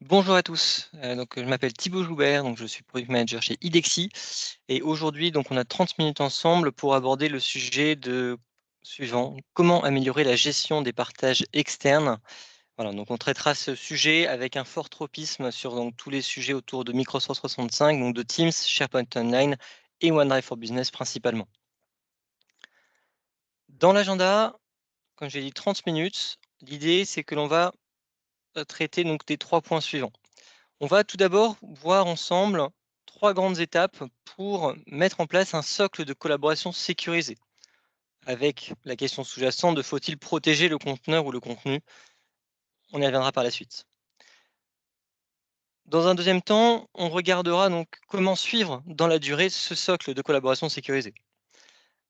Bonjour à tous, je m'appelle Thibaut Joubert, donc je suis product manager chez IDEXI et aujourd'hui donc on a 30 minutes ensemble pour aborder le sujet de suivant: comment améliorer la gestion des partages externes? Voilà, donc on traitera ce sujet avec un fort tropisme sur donc tous les sujets autour de Microsoft 365, donc de Teams, SharePoint Online et OneDrive for Business principalement. Dans l'agenda, comme j'ai dit 30 minutes, l'idée c'est que l'on va, traiter donc des 3 points suivants. On va tout d'abord voir ensemble 3 grandes étapes pour mettre en place un socle de collaboration sécurisé, avec la question sous-jacente de faut-il protéger le conteneur ou le contenu? On y reviendra par la suite. Dans un deuxième temps, on regardera donc comment suivre dans la durée ce socle de collaboration sécurisé,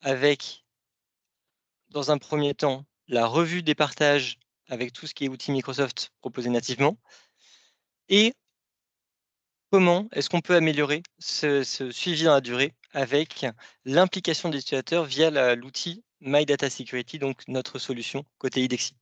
avec dans un premier temps la revue des partages avec tout ce qui est outils Microsoft proposés nativement et comment est-ce qu'on peut améliorer ce suivi dans la durée avec l'implication des utilisateurs via l'outil My Data Security, donc notre solution côté IDEXI?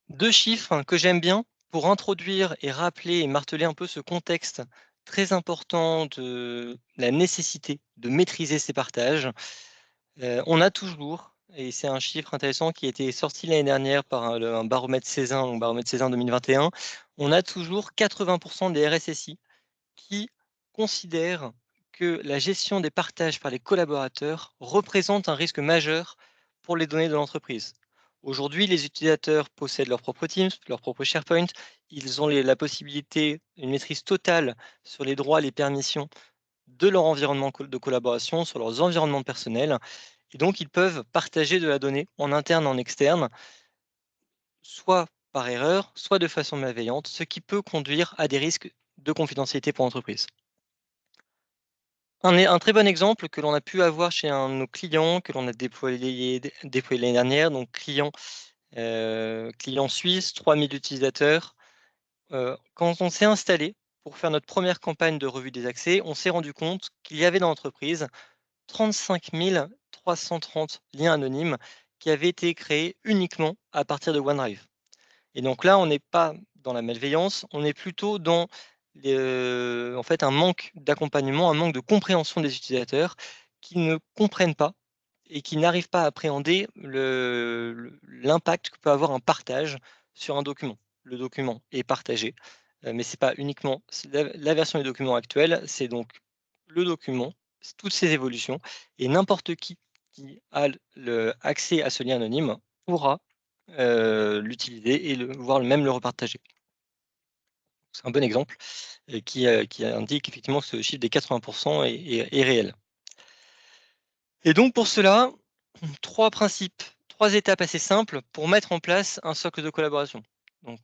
2 chiffres que j'aime bien pour introduire et rappeler et marteler un peu ce contexte très important de la nécessité de maîtriser ces partages. On a toujours, et c'est un chiffre intéressant qui a été sorti l'année dernière par un baromètre Cézanne, donc baromètre Cézanne 2021, on a toujours 80 des RSSI qui considèrent que la gestion des partages par les collaborateurs représente un risque majeur pour les données de l'entreprise. Aujourd'hui, les utilisateurs possèdent leur propre Teams, leur propre SharePoint. Ils ont la possibilité, une maîtrise totale sur les droits, les permissions de leur environnement de collaboration, sur leurs environnements personnels. Et donc, ils peuvent partager de la donnée en interne, en externe, soit par erreur, soit de façon malveillante, ce qui peut conduire à des risques de confidentialité pour l'entreprise. Un très bon exemple que l'on a pu avoir chez un de nos clients, que l'on a déployé l'année dernière, donc client suisse, 3 000 utilisateurs. Quand on s'est installé pour faire notre première campagne de revue des accès, on s'est rendu compte qu'il y avait dans l'entreprise 35 330 liens anonymes qui avaient été créés uniquement à partir de OneDrive. Et donc là, on n'est pas dans la malveillance, on est plutôt dans en fait, un manque d'accompagnement, un manque de compréhension des utilisateurs qui ne comprennent pas et qui n'arrivent pas à appréhender l'impact que peut avoir un partage sur un document. Le document est partagé, mais c'est pas uniquement c'est la version du document actuelle, c'est donc le document, toutes ses évolutions et n'importe qui a accès à ce lien anonyme pourra l'utiliser et voire même le repartager. C'est un bon exemple et qui indique effectivement que ce chiffre des 80 est réel. Et donc pour cela, 3 principes, 3 étapes assez simples pour mettre en place un socle de collaboration. Donc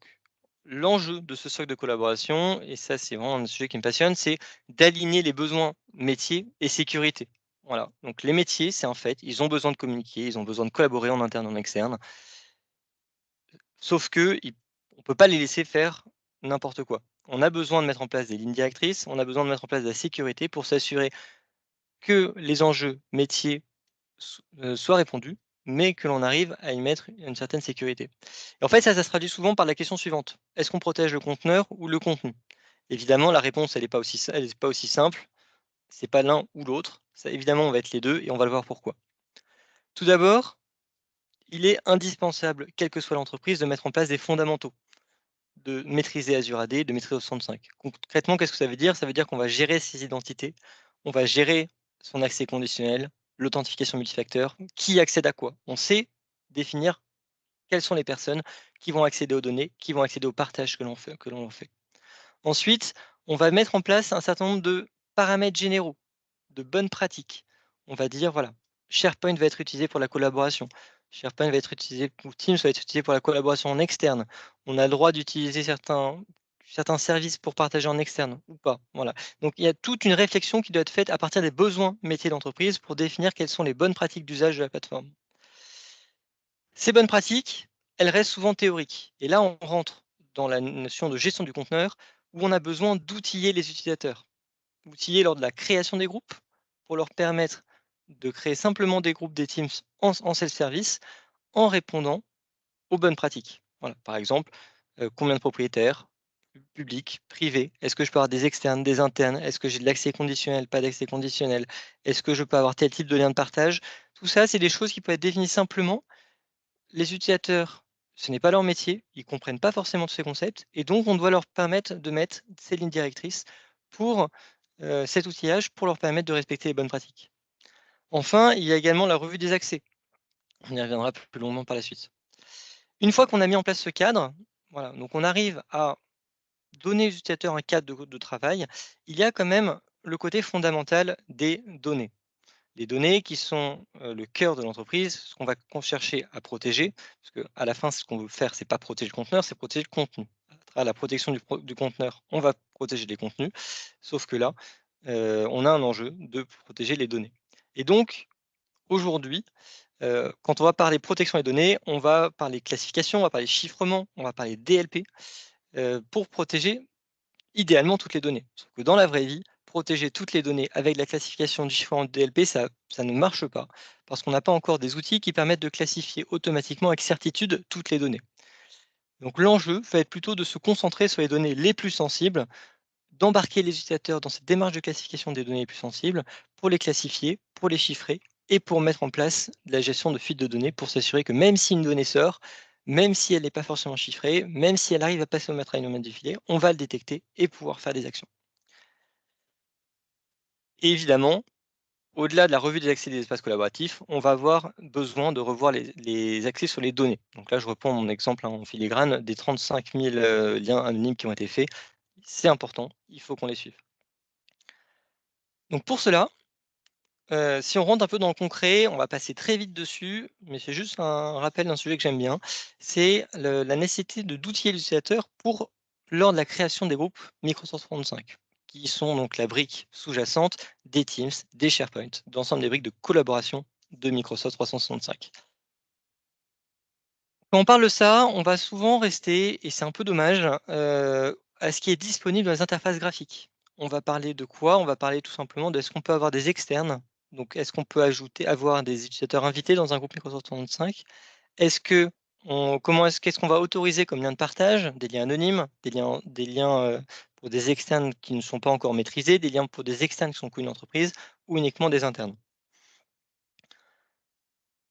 l'enjeu de ce socle de collaboration, et ça c'est vraiment un sujet qui me passionne, c'est d'aligner les besoins métiers et sécurité. Voilà, donc les métiers, c'est un fait, ils ont besoin de communiquer, ils ont besoin de collaborer en interne, en externe. Sauf qu'on ne peut pas les laisser faire n'importe quoi. On a besoin de mettre en place des lignes directrices, on a besoin de mettre en place de la sécurité pour s'assurer que les enjeux métiers soient répondus, mais que l'on arrive à y mettre une certaine sécurité. Et en fait, ça se traduit souvent par la question suivante: est-ce qu'on protège le conteneur ou le contenu? Évidemment, la réponse, elle est pas aussi simple, c'est pas l'un ou l'autre, ça évidemment, on va être les 2 et on va le voir pourquoi. Tout d'abord, il est indispensable, quelle que soit l'entreprise, de mettre en place des fondamentaux. De maîtriser Azure AD, de maîtriser O65. Concrètement, qu'est-ce que ça veut dire? Ça veut dire qu'on va gérer ses identités, on va gérer son accès conditionnel, l'authentification multifacteur, qui accède à quoi. On sait définir quelles sont les personnes qui vont accéder aux données, qui vont accéder aux partages que l'on fait. Ensuite, on va mettre en place un certain nombre de paramètres généraux, de bonnes pratiques. On va dire, voilà, SharePoint va être utilisé pour la collaboration. SharePoint va être utilisé pour Teams, va être utilisé pour la collaboration en externe. On a le droit d'utiliser certains services pour partager en externe ou pas. Voilà. Donc il y a toute une réflexion qui doit être faite à partir des besoins métiers d'entreprise pour définir quelles sont les bonnes pratiques d'usage de la plateforme. Ces bonnes pratiques, elles restent souvent théoriques. Et là, on rentre dans la notion de gestion du conteneur où on a besoin d'outiller les utilisateurs. Outiller lors de la création des groupes pour leur permettre de créer simplement des groupes des Teams en self-service en répondant aux bonnes pratiques. Voilà, par exemple, Combien de propriétaires? Public, privé? Est-ce que je peux avoir des externes, des internes? Est-ce que j'ai de l'accès conditionnel, pas d'accès conditionnel? Est-ce que je peux avoir tel type de lien de partage? Tout ça, c'est des choses qui peuvent être définies simplement. Les utilisateurs, ce n'est pas leur métier, ils comprennent pas forcément tous ces concepts et donc on doit leur permettre de mettre ces lignes directrices pour, cet outillage, pour leur permettre de respecter les bonnes pratiques. Enfin, il y a également la revue des accès. On y reviendra plus longuement par la suite. Une fois qu'on a mis en place ce cadre, voilà, donc on arrive à donner aux utilisateurs un cadre de travail, il y a quand même le côté fondamental des données. Les données qui sont, le cœur de l'entreprise, ce qu'on va chercher à protéger, parce qu'à la fin, ce qu'on veut faire, c'est pas protéger le conteneur, c'est protéger le contenu. À travers la protection du conteneur, on va protéger les contenus, sauf que là, on a un enjeu de protéger les données et donc aujourd'hui, quand on va parler protection des données, on va parler classification, on va parler chiffrement, on va parler DLP, pour protéger idéalement toutes les données. Sauf que dans la vraie vie, protéger toutes les données avec la classification du chiffrement de DLP, ça ne marche pas, parce qu'on n'a pas encore des outils qui permettent de classifier automatiquement avec certitude toutes les données. Donc l'enjeu va être plutôt de se concentrer sur les données les plus sensibles, d'embarquer les utilisateurs dans cette démarche de classification des données les plus sensibles pour les classifier, pour les chiffrer et pour mettre en place de la gestion de fuite de données pour s'assurer que même si une donnée sort, même si elle n'est pas forcément chiffrée, même si elle arrive à passer au maître du filet, on va le détecter et pouvoir faire des actions. Et évidemment, au-delà de la revue des accès des espaces collaboratifs, on va avoir besoin de revoir les accès sur les données. Donc là, je reprends mon exemple en filigrane des 35 000 liens anonymes qui ont été faits. C'est important, il faut qu'on les suive. Donc pour cela, si on rentre un peu dans le concret, on va passer très vite dessus, mais c'est juste un rappel d'un sujet que j'aime bien. C'est la nécessité d'outiller l'utilisateur lors de la création des groupes Microsoft 365, qui sont donc la brique sous-jacente des Teams, des SharePoint, d'ensemble des briques de collaboration de Microsoft 365. Quand on parle de ça, on va souvent rester, et c'est un peu dommage, à ce qui est disponible dans les interfaces graphiques. On va parler de quoi? On va parler tout simplement de est-ce qu'on peut avoir des externes? Donc est-ce qu'on peut avoir des utilisateurs invités dans un groupe Microsoft 365? Est-ce que qu'est-ce qu'on va autoriser comme lien de partage? Des liens anonymes, des liens, pour des externes qui ne sont pas encore maîtrisés, des liens pour des externes qui sont connus d'entreprise ou uniquement des internes?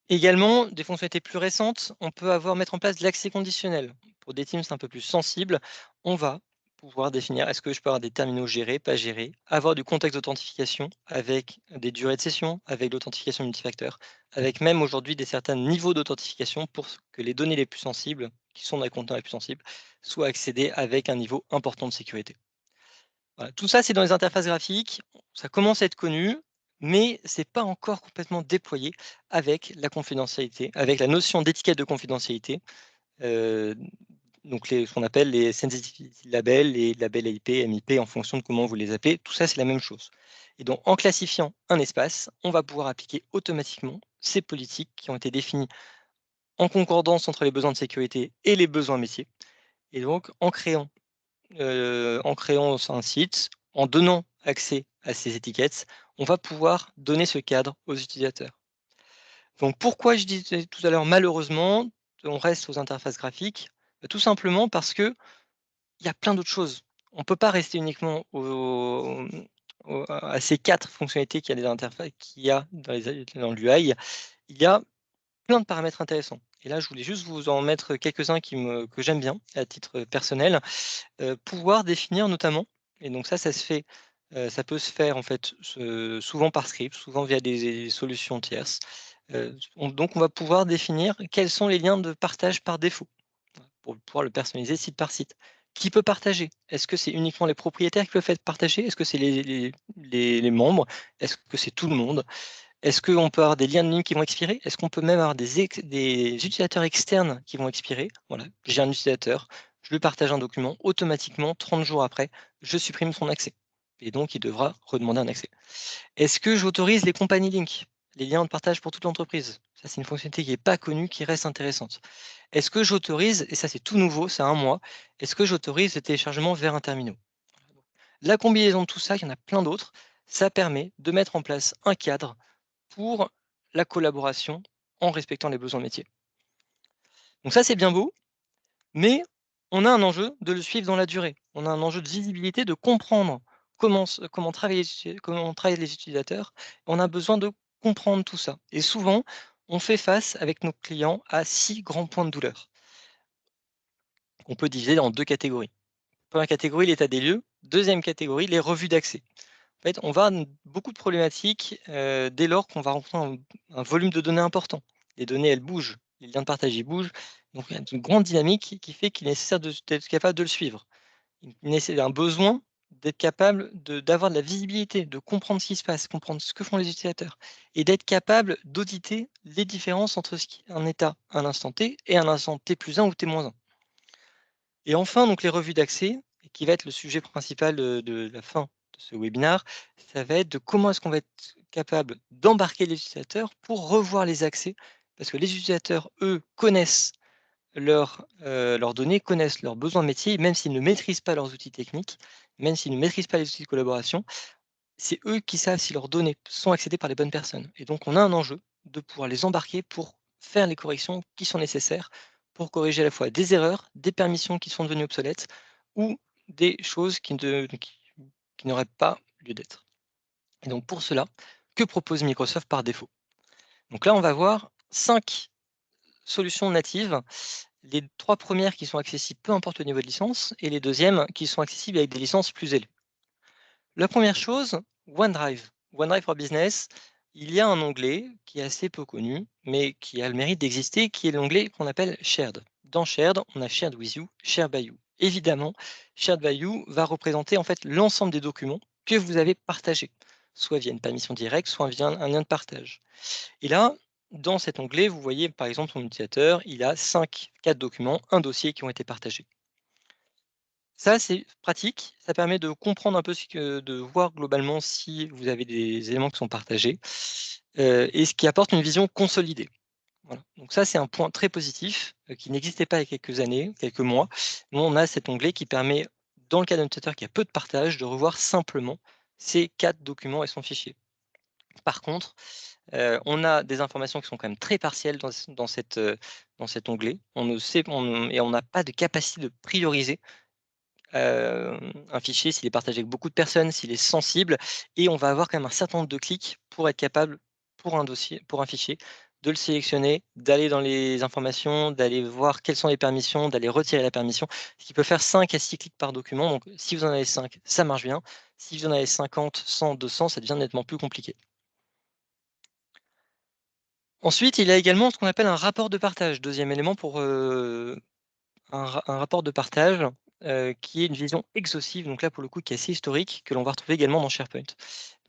Également, des fonctionnalités plus récentes, on peut mettre en place de l'accès conditionnel. Pour des teams un peu plus sensibles, on va pouvoir définir est-ce que je peux avoir des terminaux gérés, pas gérés, avoir du contexte d'authentification avec des durées de session, avec l'authentification multifacteur, avec même aujourd'hui des certains niveaux d'authentification pour que les données les plus sensibles, qui sont dans les conteneurs les plus sensibles, soient accédées avec un niveau important de sécurité. Voilà, tout ça, c'est dans les interfaces graphiques, ça commence à être connu, mais c'est pas encore complètement déployé avec la confidentialité, avec la notion d'étiquette de confidentialité, heu, donc ce qu'on appelle les sensitivity labels, les labels IP, MIP en fonction de comment vous les appelez, tout ça, c'est la même chose et donc en classifiant un espace, on va pouvoir appliquer automatiquement ces politiques qui ont été définies en concordance entre les besoins de sécurité et les besoins métiers et donc en créant un site, en donnant accès à ces étiquettes, on va pouvoir donner ce cadre aux utilisateurs. Donc pourquoi je disais tout à l'heure malheureusement, on reste aux interfaces graphiques? Bah, tout simplement parce qu'il y a plein d'autres choses. On ne peut pas rester uniquement à ces 4 fonctionnalités qu'il y a dans l'UI. Il y a plein de paramètres intéressants et là, je voulais juste vous en mettre quelques-uns que j'aime bien à titre personnel. Pouvoir définir notamment et donc ça peut se faire en fait, souvent par script, souvent via des solutions tierces. Donc on va pouvoir définir quels sont les liens de partage par défaut, voilà, pour pouvoir le personnaliser site par site. Qui peut partager? Est-ce que c'est uniquement les propriétaires qui peuvent être partagés? Est-ce que c'est les membres? Est-ce que c'est tout le monde? Est-ce qu'on peut avoir des liens de ligne qui vont expirer? Est-ce qu'on peut même avoir des utilisateurs externes qui vont expirer? Voilà, j'ai un utilisateur, je lui partage un document, automatiquement 30 jours après, je supprime son accès et donc il devra redemander un accès. Est-ce que j'autorise les company links? Les liens de partage pour toute l'entreprise? Ça, c'est une fonctionnalité qui est pas connue, qui reste intéressante. Est-ce que j'autorise et ça c'est tout nouveau, c'est 1 mois, est-ce que j'autorise le téléchargement vers un terminal? La combinaison de tout ça, il y en a plein d'autres, ça permet de mettre en place un cadre pour la collaboration en respectant les besoins métiers. Donc ça, c'est bien beau, mais On a un enjeu de le suivre dans la durée. On a un enjeu de visibilité, de comprendre comment travaillent les utilisateurs. On a besoin de comprendre tout ça et souvent, on fait face avec nos clients à 6 grands points de douleur qu'on peut diviser en 2 catégories. Première catégorie, l'état des lieux. Deuxième catégorie, les revues d'accès. En fait, on va avoir beaucoup de problématiques, dès lors qu'on va rencontrer un volume de données important. Les données, elles bougent, les liens de partage, ils bougent, donc il y a une grande dynamique qui fait qu'il est nécessaire d'être capable de le suivre. Un besoin d'être capable d'avoir de la visibilité, de comprendre ce qui se passe, comprendre ce que font les utilisateurs et d'être capable d'auditer les différences entre ce qui est un état à l'instant T et un instant T plus 1 ou T moins 1. Et enfin, donc les revues d'accès, qui va être le sujet principal, de la fin de ce webinaire, ça va être de comment est-ce qu'on va être capable d'embarquer les utilisateurs pour revoir les accès. Parce que les utilisateurs, eux, connaissent leurs données, connaissent leurs besoins métiers, même s'ils ne maîtrisent pas leurs outils techniques, même s'ils ne maîtrisent pas les outils de collaboration, c'est eux qui savent si leurs données sont accédées par les bonnes personnes. Et donc on a un enjeu de pouvoir les embarquer pour faire les corrections qui sont nécessaires, pour corriger à la fois des erreurs, des permissions qui sont devenues obsolètes ou des choses qui n'auraient pas lieu d'être. Et donc pour cela, que propose Microsoft par défaut? Donc là, on va voir 5 solutions natives. Les 3 premières qui sont accessibles peu importe le niveau de licence et les deuxièmes qui sont accessibles avec des licences plus élevées. La première chose, OneDrive. OneDrive for Business, il y a un onglet qui est assez peu connu, mais qui a le mérite d'exister, qui est l'onglet qu'on appelle Shared. Dans Shared, on a Shared with You, Shared by You. Évidemment, Shared by You va représenter en fait l'ensemble des documents que vous avez partagés, soit via une permission directe, soit via un lien de partage. Et là, dans cet onglet, vous voyez par exemple son utilisateur, il a 4 documents, un dossier qui ont été partagés. Ça, c'est pratique, ça permet de comprendre un peu de voir globalement si vous avez des éléments qui sont partagés, et ce qui apporte une vision consolidée. Voilà, donc ça, c'est un point très positif, qui n'existait pas il y a quelques années, quelques mois. Nous, on a cet onglet qui permet, dans le cas d'un utilisateur qui a peu de partage, de revoir simplement ces 4 documents et son fichier. Par contre, on a des informations qui sont quand même très partielles dans cet onglet. On ne sait et on n'a pas de capacité de prioriser un fichier s'il est partagé avec beaucoup de personnes, s'il est sensible et on va avoir quand même un certain nombre de clics pour être capable, pour un dossier, pour un fichier, de le sélectionner, d'aller dans les informations, d'aller voir quelles sont les permissions, d'aller retirer la permission, ce qui peut faire 5 à 6 clics par document. Donc si vous en avez 5, ça marche bien. Si vous en avez 50, 100, 200, ça devient nettement plus compliqué. Ensuite, il y a également ce qu'on appelle un rapport de partage. Deuxième élément pour, un rapport de partage, qui est une vision exhaustive, donc là, pour le coup, qui est assez historique, que l'on va retrouver également dans SharePoint.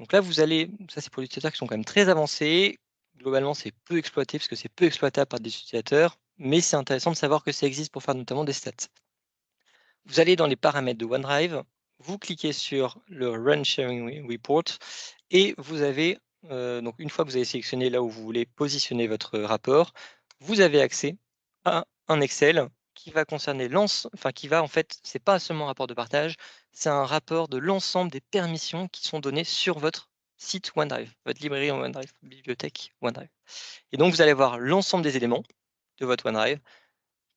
Donc là, vous allez ça, c'est pour les utilisateurs qui sont quand même très avancés. Globalement, c'est peu exploité parce que c'est peu exploitable par des utilisateurs, mais c'est intéressant de savoir que ça existe pour faire notamment des stats. Vous allez dans les paramètres de OneDrive, vous cliquez sur le Run Sharing Report et vous avez, donc une fois que vous avez sélectionné là où vous voulez positionner votre rapport, vous avez accès à un Excel qui va concerner qui va en fait, c'est pas seulement un rapport de partage, c'est un rapport de l'ensemble des permissions qui sont données sur votre site OneDrive, votre librairie en OneDrive, bibliothèque OneDrive. Et donc vous allez voir l'ensemble des éléments de votre OneDrive,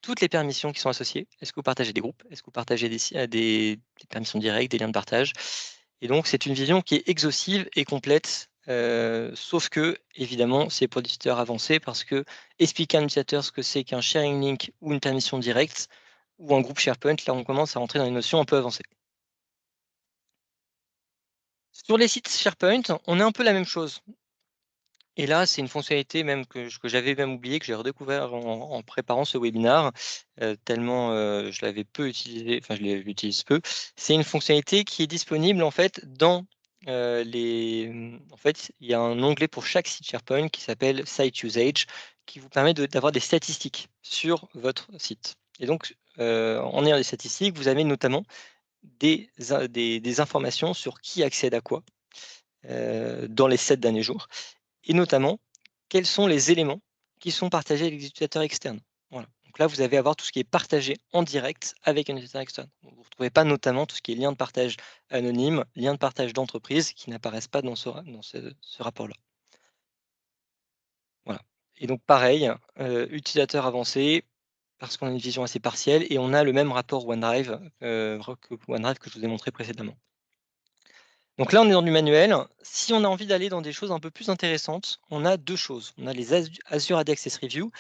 toutes les permissions qui sont associées. Est-ce que vous partagez des groupes? Est-ce que vous partagez des permissions directes, des liens de partage? Et donc c'est une vision qui est exhaustive et complète, sauf que, évidemment, c'est pour des utilisateurs avancés parce que expliquer à un utilisateur ce que c'est qu'un sharing link ou une permission directe ou un groupe SharePoint, là, on commence à rentrer dans une notion un peu avancée. Sur les sites SharePoint, on a un peu la même chose. Et là, c'est une fonctionnalité même que j'avais même oublié, que j'ai redécouvert en préparant ce webinaire, tellement, je l'avais peu utilisé, enfin l'utilise peu. C'est une fonctionnalité qui est disponible en fait dans, en fait, il y a un onglet pour chaque site SharePoint qui s'appelle Site Usage, qui vous permet d'avoir des statistiques sur votre site. Et donc, en ayant des statistiques, vous avez notamment des informations sur qui accède à quoi, dans les 7 derniers jours et notamment, quels sont les éléments qui sont partagés avec les utilisateurs externes? Voilà. Donc là, vous allez avoir tout ce qui est partagé en direct avec un utilisateur externe. Vous ne retrouvez pas notamment tout ce qui est lien de partage anonyme, lien de partage d'entreprise qui n'apparaissent pas dans ce rapport-là. Voilà. Et donc pareil, utilisateur avancé, parce qu'on a une vision assez partielle et on a le même rapport OneDrive, que OneDrive que je vous ai montré précédemment. Donc là, on est dans du manuel. Si on a envie d'aller dans des choses un peu plus intéressantes, on a 2 choses. On a les Azure AD Access Review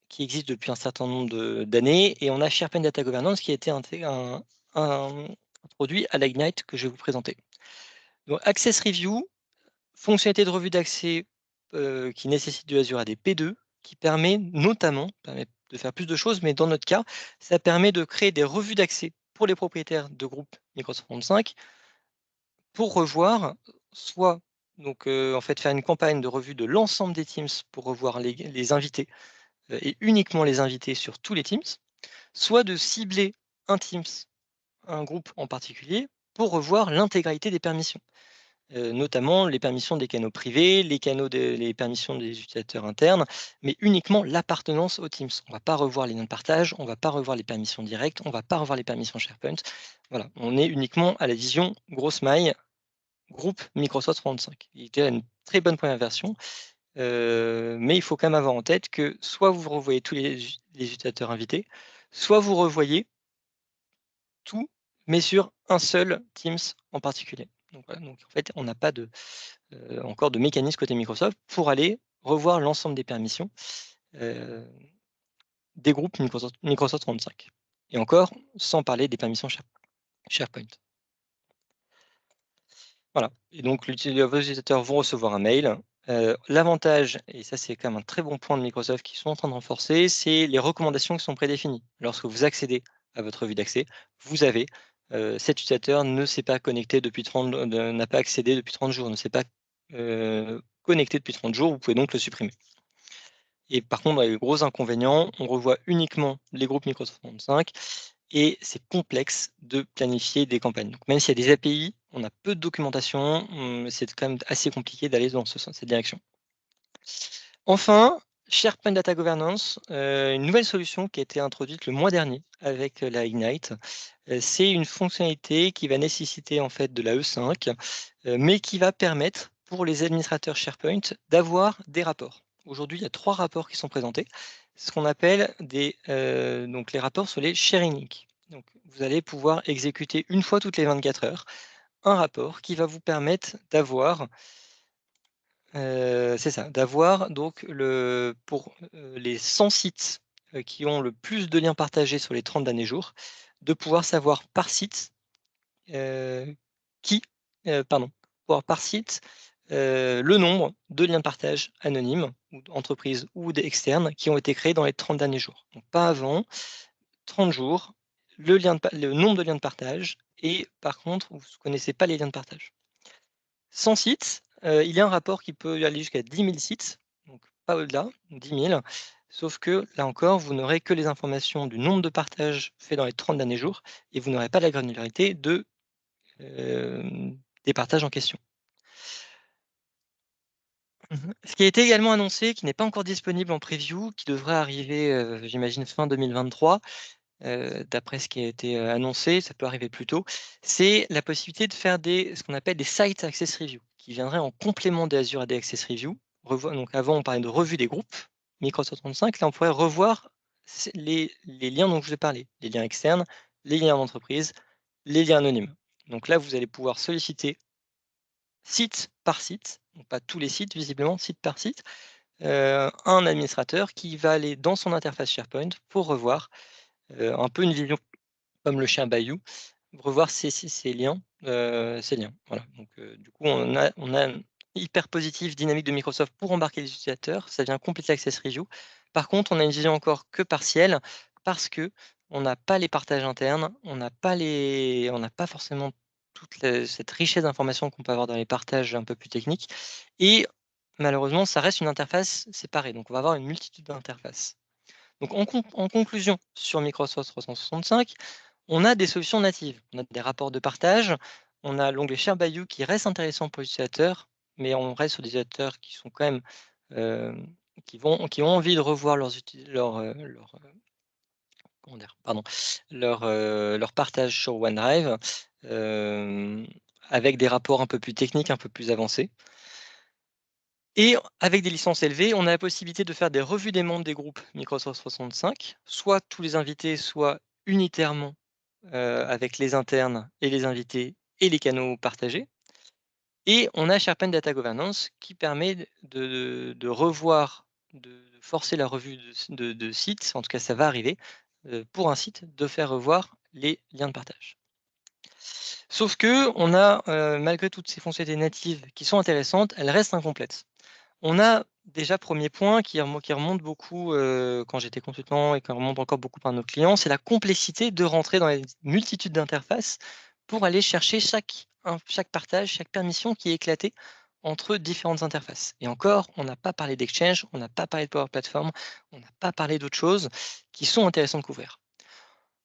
qui existent depuis un certain nombre d'années et on a SharePoint Data Governance qui a été un produit à l'Ignite que je vais vous présenter. Donc Access Review, fonctionnalité de revue d'accès, qui nécessite du Azure AD P2, qui permet de faire plus de choses, mais dans notre cas, ça permet de créer des revues d'accès pour les propriétaires de groupes Microsoft 365 pour revoir soit donc, en fait, faire une campagne de revue de l'ensemble des Teams pour revoir les invités, et uniquement les invités sur tous les Teams, soit de cibler un Teams, un groupe en particulier, pour revoir l'intégralité des permissions. Notamment les permissions des canaux privés, les permissions des utilisateurs internes, mais uniquement l'appartenance aux Teams. On ne va pas revoir les noms de partage, on ne va pas revoir les permissions directes, on ne va pas revoir les permissions SharePoint. Voilà, on est uniquement à la vision grosse maille, groupe Microsoft 365. Il était une très bonne première version, mais il faut quand même avoir en tête que soit vous revoyez tous les utilisateurs invités, soit vous revoyez tout, mais sur un seul Teams en particulier. Donc voilà, donc en fait, on n'a pas encore de mécanisme côté Microsoft pour aller revoir l'ensemble des permissions, heu, des groupes Microsoft 365 et encore sans parler des permissions SharePoint. Voilà et donc vos utilisateurs vont recevoir un mail. L'avantage et ça c'est quand même un très bon point de Microsoft qu'ils sont en train de renforcer, c'est les recommandations qui sont prédéfinies. Lorsque vous accédez à votre vue d'accès, vous avez, cet utilisateur ne s'est pas connecté depuis 30 n'a pas accédé depuis 30 jours, ne s'est pas, connecté depuis 30 jours, vous pouvez donc le supprimer. Et par contre, les gros inconvénients, on revoit uniquement les groupes Microsoft 365 et c'est complexe de planifier des campagnes. Donc même s'il y a des API, on a peu de documentation, c'est quand même assez compliqué d'aller dans cette direction. Enfin, SharePoint Data Governance, une nouvelle solution qui a été introduite le mois dernier avec, la Ignite. C'est une fonctionnalité qui va nécessiter en fait de la E5, mais qui va permettre pour les administrateurs SharePoint d'avoir des rapports. Aujourd'hui, il y a 3 rapports qui sont présentés. Ce qu'on appelle donc les rapports sur les sharing links. Donc vous allez pouvoir exécuter une fois toutes les 24 heures un rapport qui va vous permettre d'avoir, c'est ça, d'avoir donc pour, les 100 sites, qui ont le plus de liens partagés sur les 30 derniers jours, de pouvoir savoir par site, Heu, qui, pardon, pouvoir par site, le nombre de liens de partage anonymes ou d'entreprises ou d'externes qui ont été créés dans les 30 derniers jours. Donc pas avant, 30 jours, le nombre de liens de partage et par contre, vous ne connaissez pas les liens de partage. 100 sites, il y a un rapport qui peut aller jusqu'à 10 000 sites, donc pas au-delà, 10 000. Sauf que là encore, vous n'aurez que les informations du nombre de partages faits dans les 30 derniers jours et vous n'aurez pas la granularité des partages en question. Ce qui a été également annoncé, qui n'est pas encore disponible en preview, qui devrait arriver, j'imagine fin 2023, d'après ce qui a été, annoncé, ça peut arriver plus tôt, c'est la possibilité de faire ce qu'on appelle des Site Access Review, qui viendraient en complément des Azure AD Access Review. Donc avant, on parlait de revue des groupes, Microsoft 365, là, on pourrait revoir les liens dont je vous ai parlé, les liens externes, les liens d'entreprise, les liens anonymes. Donc là, vous allez pouvoir solliciter site par site, donc pas tous les sites visiblement, site par site, un administrateur qui va aller dans son interface SharePoint pour revoir, un peu une vision comme le chien Bayou, revoir ces liens. Voilà, donc du coup on a une hyper positif dynamique de Microsoft pour embarquer les utilisateurs, ça vient compléter Access Review. Par contre, on a une vision encore que partielle parce que on n'a pas les partages internes, on n'a pas forcément cette richesse d'informations qu'on peut avoir dans les partages un peu plus techniques et malheureusement, ça reste une interface séparée, donc on va avoir une multitude d'interfaces. Donc en conclusion sur Microsoft 365, on a des solutions natives. On a des rapports de partage, on a l'onglet Share by You qui reste intéressant pour les utilisateurs, mais on reste sur des utilisateurs qui sont quand même, qui ont envie de revoir comment dire? Pardon, leur partage sur OneDrive, hem, avec des rapports un peu plus techniques, un peu plus avancés. Et avec des licences élevées, on a la possibilité de faire des revues des membres des groupes Microsoft 365, soit tous les invités, soit unitairement, avec les internes et les invités et les canaux partagés. Et on a SharePoint Data Governance qui permet de revoir, de forcer la revue de sites, en tout cas ça va arriver, pour un site, de faire revoir les liens de partage. Sauf qu'on a, malgré toutes ces fonctionnalités natives qui sont intéressantes, elles restent incomplètes. On a déjà, premier point qui remonte beaucoup, quand j'étais consultant et qui remonte encore beaucoup par nos clients, c'est la complexité de rentrer dans les multitudes d'interfaces pour aller chercher chaque partage, chaque permission qui est éclatée entre différentes interfaces. Et encore, on n'a pas parlé d'Exchange, on n'a pas parlé de Power Platform, on n'a pas parlé d'autres choses qui sont intéressantes de couvrir.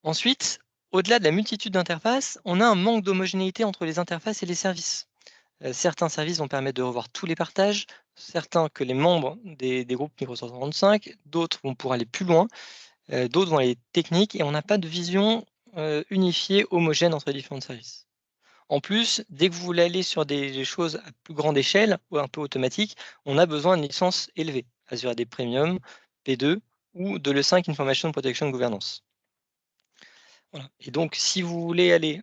Ensuite, au-delà de la multitude d'interfaces, on a un manque d'homogénéité entre les interfaces et les services. Certains services vont permettre de revoir tous les partages, certains que les membres des groupes Microsoft 365, d'autres vont pouvoir aller plus loin, d'autres vont aller techniques et on n'a pas de vision, unifiée, homogène entre les différents services. En plus, dès que vous voulez aller sur des choses à plus grande échelle ou un peu automatique, on a besoin d'une licence élevée, Azure AD Premium, P2 ou de l'E5 Information Protection Governance. Voilà. Et donc, si vous voulez aller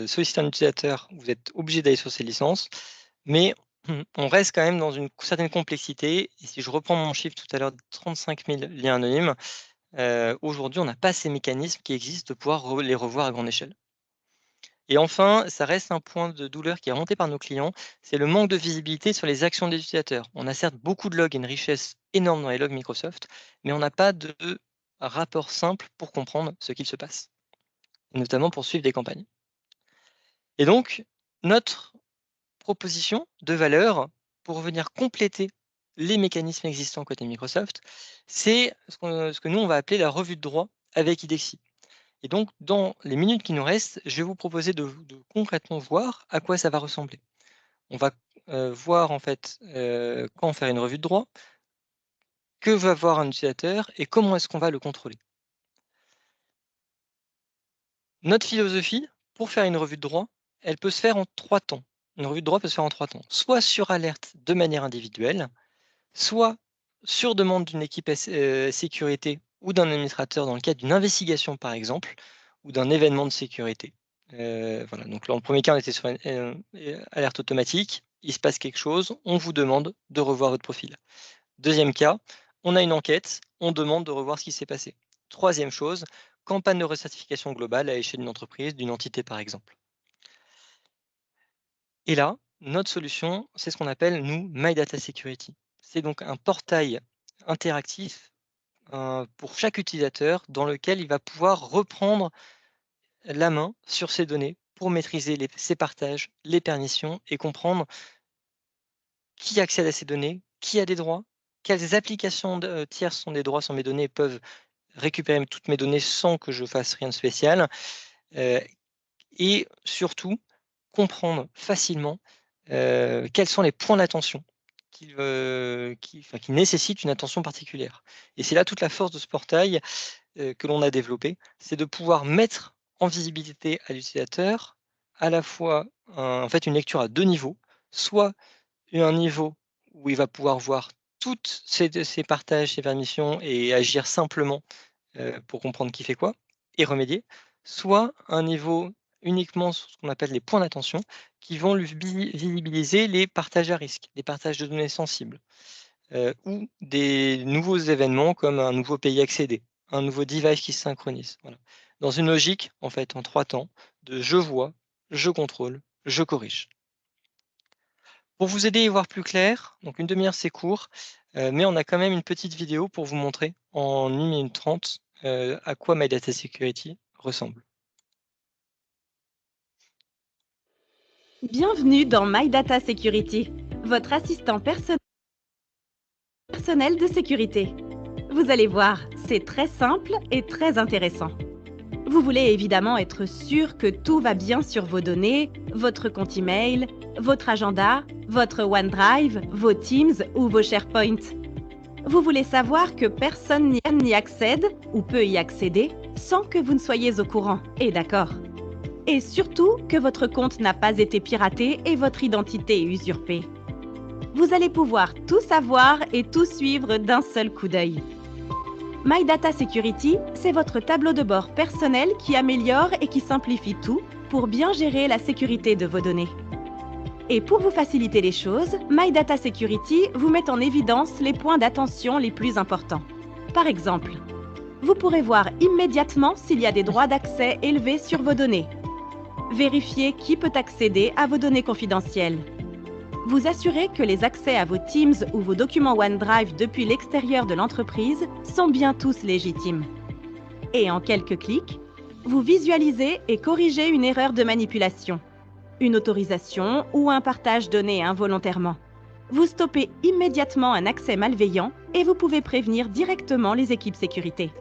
solliciter un utilisateur, vous êtes obligé d'aller sur ces licences, mais on reste quand même dans une certaine complexité. Et si je reprends mon chiffre tout à l'heure de 35 000 liens anonymes, aujourd'hui, on n'a pas ces mécanismes qui existent de pouvoir les revoir à grande échelle. Et enfin, ça reste un point de douleur qui est remonté par nos clients, c'est le manque de visibilité sur les actions des utilisateurs. On a certes beaucoup de logs et une richesse énorme dans les logs Microsoft, mais on n'a pas de rapport simple pour comprendre ce qu'il se passe, notamment pour suivre des campagnes. Et donc, notre proposition de valeur pour venir compléter les mécanismes existants côté Microsoft, c'est ce que nous, on va appeler la revue de droit avec IDEXI. Et donc, dans les minutes qui nous restent, je vais vous proposer de concrètement voir à quoi ça va ressembler. On va voir en fait quand faire une revue de droit, que va voir un utilisateur et comment est-ce qu'on va le contrôler. Notre philosophie, pour faire une revue de droit, elle peut se faire en 3 temps. Une revue de droit peut se faire en 3 temps. Soit sur alerte de manière individuelle, soit sur demande d'une équipe sécurité ou d'un administrateur dans le cadre d'une investigation par exemple, ou d'un événement de sécurité. Voilà, donc là, dans le premier cas, on était sur une alerte automatique, il se passe quelque chose, on vous demande de revoir votre profil. Deuxième cas, on a une enquête, on demande de revoir ce qui s'est passé. Troisième chose, campagne de recertification globale à l'échelle d'une entreprise, d'une entité par exemple. Et là, notre solution, c'est ce qu'on appelle, nous, My Data Security. C'est donc un portail interactif pour chaque utilisateur dans lequel il va pouvoir reprendre la main sur ses données pour maîtriser ses partages, les permissions et comprendre qui accède à ces données, qui a des droits, quelles applications tierces sont des droits sur mes données et peuvent récupérer toutes mes données sans que je fasse rien de spécial. Et surtout, comprendre facilement quels sont les points d'attention qui nécessitent une attention particulière. Et c'est là toute la force de ce portail que l'on a développé, c'est de pouvoir mettre en visibilité à l'utilisateur à la fois en fait une lecture à 2 niveaux, soit un niveau où il va pouvoir voir toutes ses partages, ses permissions et agir simplement pour comprendre qui fait quoi et remédier, soit un niveau uniquement sur ce qu'on appelle les points d'attention qui vont lui visibiliser les partages à risque, les partages de données sensibles, ou des nouveaux événements comme un nouveau pays accédé, un nouveau device qui se synchronise. Voilà. Dans une logique, en fait, en 3 temps, de je vois, je contrôle, je corrige. Pour vous aider à y voir plus clair, donc une demi-heure c'est court, mais on a quand même une petite vidéo pour vous montrer en 1 minute 30 à quoi My Data Security ressemble. Bienvenue dans My Data Security, votre assistant personnel de sécurité. Vous allez voir, c'est très simple et très intéressant. Vous voulez évidemment être sûr que tout va bien sur vos données, votre compte email, votre agenda, votre OneDrive, vos Teams ou vos SharePoint. Vous voulez savoir que personne n'y accède ou peut y accéder sans que vous ne soyez au courant, et d'accord. Et surtout que votre compte n'a pas été piraté et votre identité usurpée. Vous allez pouvoir tout savoir et tout suivre d'un seul coup d'œil. My Data Security, c'est votre tableau de bord personnel qui améliore et qui simplifie tout pour bien gérer la sécurité de vos données. Et pour vous faciliter les choses, My Data Security vous met en évidence les points d'attention les plus importants. Par exemple, vous pourrez voir immédiatement s'il y a des droits d'accès élevés sur vos données. Vérifier qui peut accéder à vos données confidentielles. Vous assurer que les accès à vos Teams ou vos documents OneDrive depuis l'extérieur de l'entreprise sont bien tous légitimes. Et en quelques clics, vous visualisez et corrigez une erreur de manipulation, une autorisation ou un partage donné involontairement. Vous stoppez immédiatement un accès malveillant et vous pouvez prévenir directement les équipes sécurité.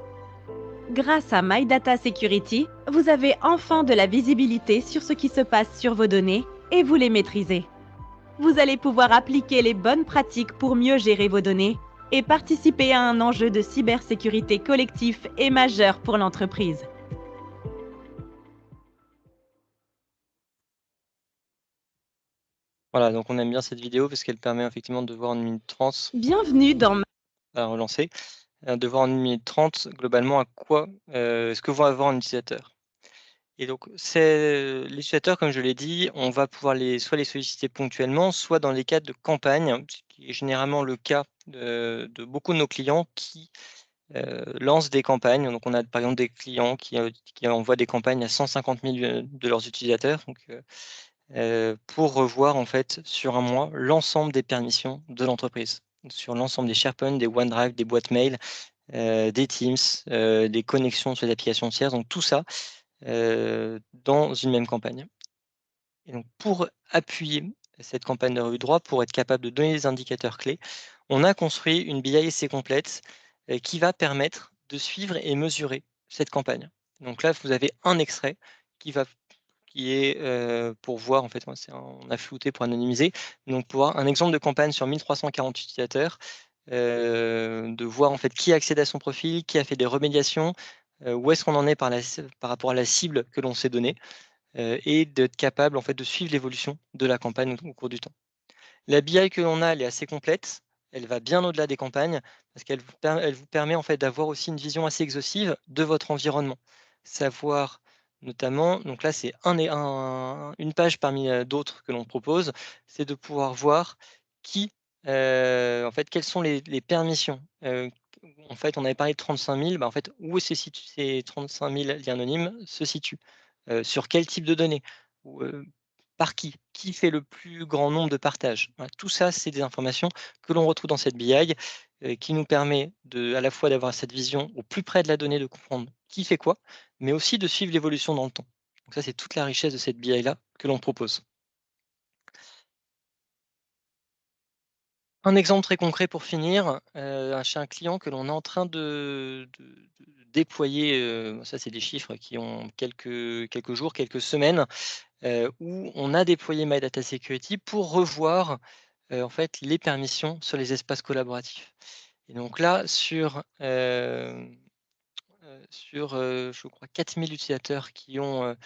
Grâce à My Data Security, vous avez enfin de la visibilité sur ce qui se passe sur vos données et vous les maîtrisez. Vous allez pouvoir appliquer les bonnes pratiques pour mieux gérer vos données et participer à un enjeu de cybersécurité collectif et majeur pour l'entreprise. Voilà, donc on aime bien cette vidéo parce qu'elle permet effectivement de voir en 1 minute 30 Bienvenue dans à relancer, de voir en 1 minute 30 globalement à quoi, ce que va avoir un utilisateur. Et donc c'est les utilisateurs, comme je l'ai dit, on va pouvoir soit les solliciter ponctuellement, soit dans les cadres de campagne, ce qui est généralement le cas de beaucoup de nos clients qui, lancent des campagnes. Donc on a par exemple des clients qui envoient des campagnes à 150 000 de leurs utilisateurs, donc pour revoir en fait sur un mois l'ensemble des permissions de l'entreprise, sur l'ensemble des SharePoint, des OneDrive, des boîtes mail, des Teams, des connexions sur les applications tiers, donc tout ça dans une même campagne. Et donc pour appuyer cette campagne de revue de droit, pour être capable de donner des indicateurs clés, on a construit une BI assez complète, qui va permettre de suivre et mesurer cette campagne. Donc là, vous avez un extrait qui est, pour voir en fait, moi on a flouté pour anonymiser, donc pour voir un exemple de campagne sur 1 340 utilisateurs, de voir en fait qui accède à son profil, qui a fait des remédiations, où est-ce qu'on en est par rapport à la cible que l'on s'est donnée, et d'être capable en fait de suivre l'évolution de la campagne au cours du temps. La BI que l'on a, elle est assez complète, elle va bien au-delà des campagnes parce elle vous permet en fait d'avoir aussi une vision assez exhaustive de votre environnement. Savoir notamment, donc là c'est une page parmi, d'autres que l'on propose, c'est de pouvoir voir qui, en fait, quelles sont les permissions. En fait, on avait parlé de 35 000, bah, en fait, où se situent ces 35 000 liens anonymes se situent? Sur quel type de données? Ou, par qui? Qui fait le plus grand nombre de partages? Voilà, tout ça, c'est des informations que l'on retrouve dans cette BI, qui nous permet à la fois d'avoir cette vision au plus près de la donnée, de comprendre qui fait quoi, mais aussi de suivre l'évolution dans le temps. Donc ça, c'est toute la richesse de cette BI-là que l'on propose. Un exemple très concret pour finir, chez un client que l'on est en train de déployer, ça c'est des chiffres qui ont quelques jours, quelques semaines, où on a déployé My Data Security pour revoir, en fait, les permissions sur les espaces collaboratifs. Et donc là, je crois 4 000 utilisateurs heu,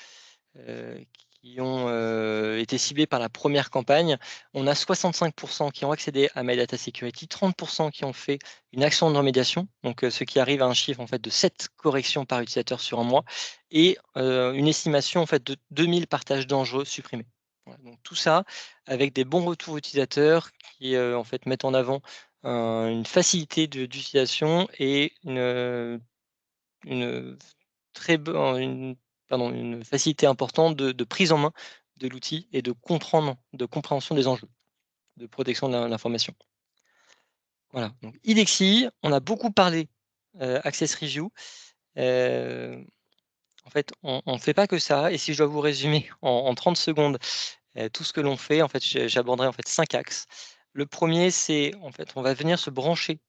qui ont, été ciblés par la première campagne, on a 65 qui ont accédé à My Data Security, 30 qui ont fait une action de remédiation, donc ce qui arrive à un chiffre en fait de 7 corrections par utilisateur sur un mois et une estimation en fait de 2 000 partages dangereux supprimés. Voilà, donc tout ça avec des bons retours utilisateurs qui, en fait mettent en avant une facilité d'utilisation et une très bon une facilité importante de prise en main de l'outil et de compréhension des enjeux, de protection de l'information. Voilà, donc IDEXI, on a beaucoup parlé, Access Review. Heu, En fait, on ne fait pas que ça et si je dois vous résumer en 30 secondes, tout ce que l'on fait, en fait, j'aborderai en fait 5 axes. Le premier, c'est en fait, on va venir se brancher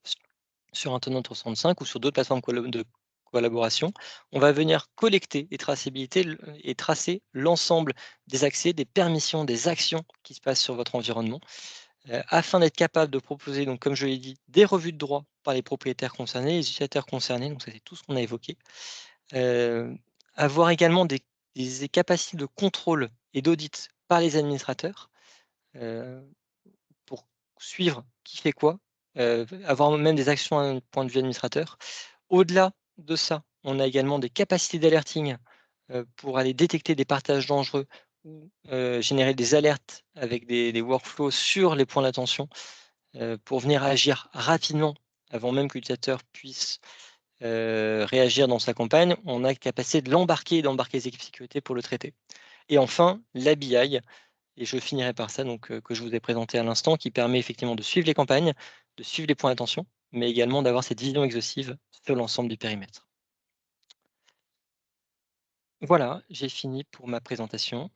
sur un Tenant 365 ou sur d'autres plateformes de collaboration, on va venir collecter et tracer l'ensemble des accès, des permissions, des actions qui se passent sur votre environnement, afin d'être capable de proposer, donc comme je l'ai dit, des revues de droit par les propriétaires concernés, les utilisateurs concernés, donc ça c'est tout ce qu'on a évoqué. Heu, Avoir également des capacités de contrôle et d'audit par les administrateurs, heu, pour suivre qui fait quoi, avoir même des actions d'un point de vue administrateur. Au-delà de ça, on a également des capacités d'alerting, pour aller détecter des partages dangereux ou, générer des alertes avec des workflows sur les points d'attention, pour venir agir rapidement avant même que l'utilisateur puisse, réagir dans sa campagne. On a la capacité de l'embarquer et d'embarquer les équipes sécurité pour le traiter. Et enfin, l'ABI, et je finirai par ça, donc que je vous ai présenté à l'instant, qui permet effectivement de suivre les campagnes, de suivre les points d'attention, mais également d'avoir cette vision exhaustive sur l'ensemble du périmètre. Voilà, j'ai fini pour ma présentation.